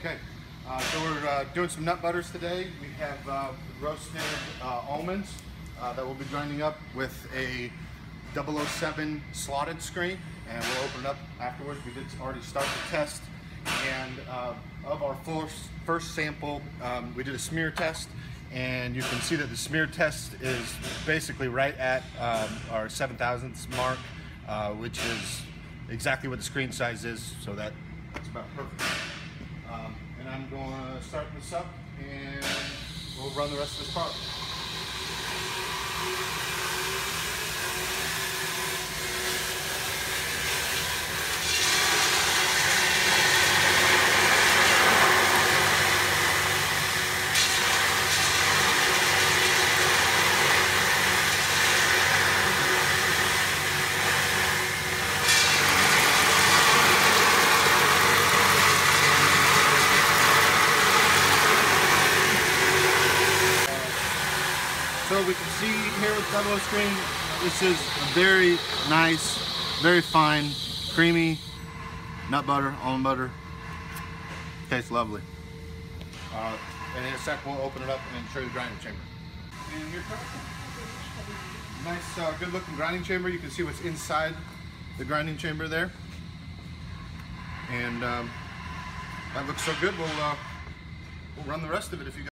Okay, so we're doing some nut butters today. We have roasted almonds that we'll be grinding up with a 007 slotted screen, and we'll open it up afterwards. We did already start the test, and of our first sample, we did a smear test, and you can see that the smear test is basically right at our 7,000th mark, which is exactly what the screen size is, so that's about perfect. And I'm going to start this up and we'll run the rest of this product. So we can see here with double screen, this is a very nice, very fine, creamy nut butter, almond butter. Tastes lovely. And in a sec, we'll open it up and show you the grinding chamber. And here comes nice, good-looking grinding chamber. You can see what's inside the grinding chamber there. And that looks so good. We'll run the rest of it if you guys.